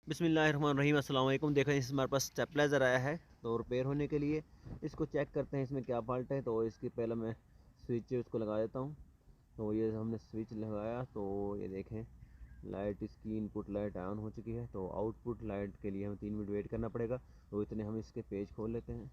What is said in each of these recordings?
बिस्मिल्लाहिर्रहमानिर्रहीम अस्सलाम वालेकुम। देखें इस हमारे पास स्टेबलाइज़र आया है तो रिपेयर होने के लिए इसको चेक करते हैं इसमें क्या फॉल्ट है। तो इसकी पहले मैं स्विच उसको लगा देता हूँ। तो ये हमने स्विच लगाया तो ये देखें लाइट इसकी इनपुट लाइट ऑन हो चुकी है। तो आउटपुट लाइट के लिए हमें 3 मिनट वेट करना पड़ेगा। तो इतने हम इसके पेज खोल लेते हैं।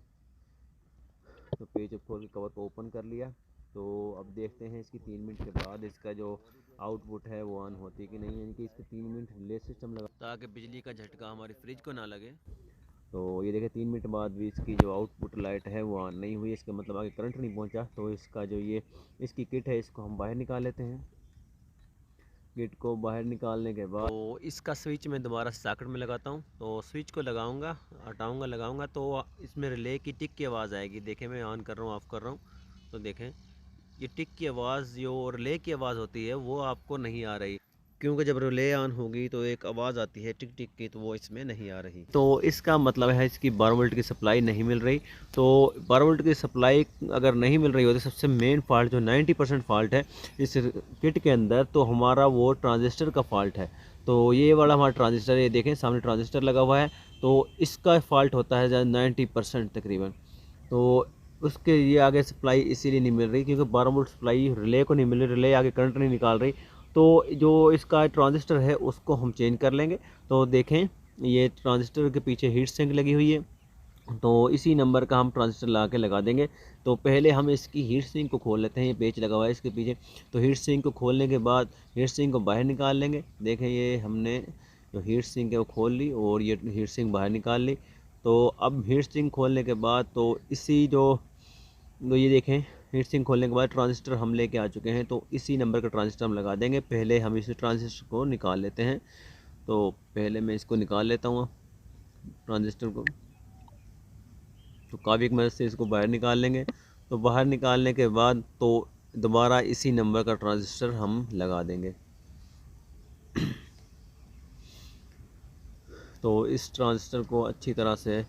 तो पेज अब खोल के कवर को ओपन कर लिया। तो अब देखते हैं इसकी 3 मिनट के बाद इसका जो आउटपुट है वो ऑन होती है कि नहीं, यानी कि इसके 3 मिनट रिले सिस्टम लगा ताकि बिजली का झटका हमारी फ्रिज को ना लगे। तो ये देखें 3 मिनट बाद भी इसकी जो आउटपुट लाइट है वो ऑन नहीं हुई, इसका मतलब आगे करंट नहीं पहुंचा। तो इसका जो ये इसकी किट है इसको हम बाहर निकाल लेते हैं। किट को बाहर निकालने के बाद तो इसका स्विच मैं दोबारा सॉकेट में लगाता हूँ। तो स्विच को लगाऊंगा, हटाऊंगा, लगाऊंगा तो इसमें रिले की टिक की आवाज़ आएगी। देखें मैं ऑन कर रहा हूँ, ऑफ़ कर रहा हूँ। तो देखें ये टिक की आवाज़ जो रिले की आवाज़ होती है वो आपको नहीं आ रही, क्योंकि जब रिले ऑन होगी तो एक आवाज़ आती है टिक टिक की, तो वो इसमें नहीं आ रही। तो इसका मतलब है इसकी 12 वोल्ट की सप्लाई नहीं मिल रही। तो 12 वोल्ट की सप्लाई अगर नहीं मिल रही हो तो सबसे मेन फॉल्ट जो 90% फॉल्ट है इस किट के अंदर, तो हमारा वो ट्रांजिस्टर का फॉल्ट है। तो ये वाला हमारा ट्रांजिस्टर, ये देखें सामने ट्रांजिस्टर लगा हुआ है, तो इसका फॉल्ट होता है 90% तकरीबन। तो उसके ये आगे सप्लाई इसीलिए नहीं मिल रही क्योंकि 12 वोल्ट सप्लाई रिले को नहीं मिल रही, रिले आगे करंट नहीं निकाल रही। तो जो इसका ट्रांजिस्टर है उसको हम चेंज कर लेंगे। तो देखें ये ट्रांजिस्टर के पीछे हीट सिंक लगी हुई है, तो इसी नंबर का हम ट्रांजिस्टर ला के लगा देंगे। तो पहले हम इसकी हीट सिंक को खोल लेते हैं, ये पेच लगा हुआ है इसके पीछे। तो हीट सिंक को खोलने के बाद हीट सिंक को बाहर निकाल लेंगे। देखें ये हमने जो हीट सिंक है वो खोल ली और ये हीट सिंक बाहर निकाल ली। तो अब हीट सिंक खोलने के बाद तो इसी जो तो ये देखें हीट सिंक खोलने के बाद ट्रांजिस्टर हम लेके आ चुके हैं। तो इसी नंबर का ट्रांजिस्टर हम लगा देंगे। पहले हम इस ट्रांजिस्टर को निकाल लेते हैं। तो पहले मैं इसको निकाल लेता हूँ ट्रांजिस्टर को। तो काफ़ी की मदद से इसको बाहर निकाल लेंगे। तो बाहर निकालने के बाद तो दोबारा इसी नंबर का ट्रांजिस्टर हम लगा देंगे। तो इस ट्रांजिस्टर को अच्छी तरह से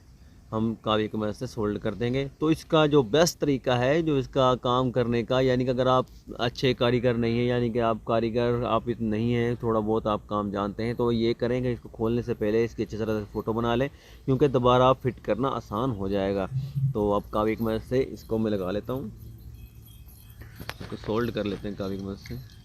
हम कावी की मदद से सोल्ड कर देंगे। तो इसका जो बेस्ट तरीका है जो इसका काम करने का, यानी कि अगर आप अच्छे कारीगर नहीं हैं, यानी कि आप कारीगर आप इतने नहीं हैं, थोड़ा बहुत आप काम जानते हैं, तो ये करेंगे इसको खोलने से पहले इसकी अच्छी तरह से फ़ोटो बना लें, क्योंकि दोबारा फिट करना आसान हो जाएगा। तो अब कावी की मदद से इसको मैं लगा लेता हूँ, इसको सोल्ड कर लेते हैं कावी की मदद से।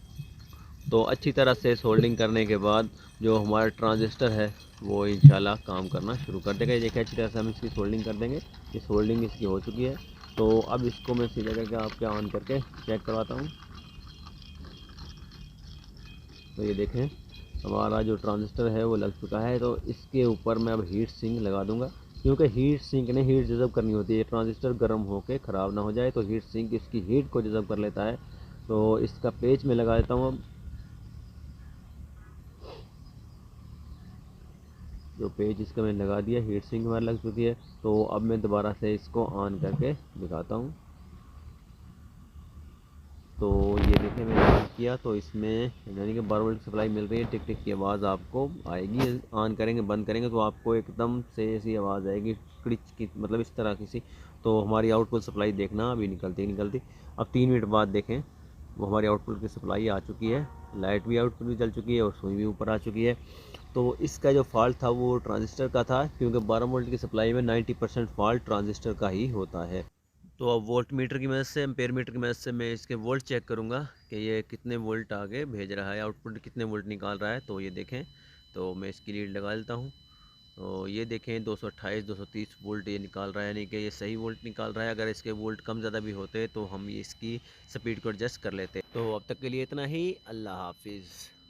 तो अच्छी तरह से सोल्डिंग करने के बाद जो हमारा ट्रांजिस्टर है वो इंशाल्लाह काम करना शुरू कर देगा। ये देखिए अच्छी तरह से हम इसकी सोल्डिंग कर देंगे। ये सोल्डिंग इसकी हो चुकी है। तो अब इसको मैं सीधा करके आपके ऑन करके चेक करवाता हूँ। तो ये देखें हमारा जो ट्रांजिस्टर है वो लग चुका है। तो इसके ऊपर मैं अब हीट सिंक लगा दूँगा, क्योंकि हीट सिंक ने हीट जज़ब करनी होती है, ट्रांजिस्टर गर्म होकर ख़राब ना हो जाए। तो हीट सिंक इसकी हीट को जज़ब कर लेता है। तो इसका पेच में लगा देता हूँ अब। जो पेज इसका मैंने लगा दिया, हीट सिंक हमारी लग चुकी है। तो अब मैं दोबारा से इसको ऑन करके दिखाता हूँ। तो ये देखिए मैंने ऑन किया तो इसमें यानी कि 12 वोल्ट की सप्लाई मिल रही है। टिक टिक की आवाज़ आपको आएगी। ऑन करेंगे बंद करेंगे तो आपको एकदम से ऐसी आवाज़ आएगी क्रिच की, मतलब इस तरह की सी। तो हमारी आउटपुट सप्लाई देखना अभी निकलती। अब 3 मिनट बाद देखें वो हमारी आउटपुट की सप्लाई आ चुकी है। लाइट भी आउटपुट भी जल चुकी है और सुई भी ऊपर आ चुकी है। तो इसका जो फॉल्ट था वो ट्रांजिस्टर का था, क्योंकि 12 वोल्ट की सप्लाई में 90% फॉल्ट ट्रांजिस्टर का ही होता है। तो अब वोल्ट मीटर की मदद से, एम्पेयर मीटर की मदद से मैं इसके वोल्ट चेक करूँगा कि ये कितने वोल्ट आगे भेज रहा है, आउटपुट कितने वोल्ट निकाल रहा है। तो ये देखें, तो मैं इसकी लीड लगा देता हूँ। तो ये देखें 228 230 वोल्ट ये निकाल रहा है, यानी कि ये सही वोल्ट निकाल रहा है। अगर इसके वोल्ट कम ज़्यादा भी होते तो हम ये इसकी स्पीड को एडजस्ट कर लेते। तो अब तक के लिए इतना ही। अल्लाह हाफिज़।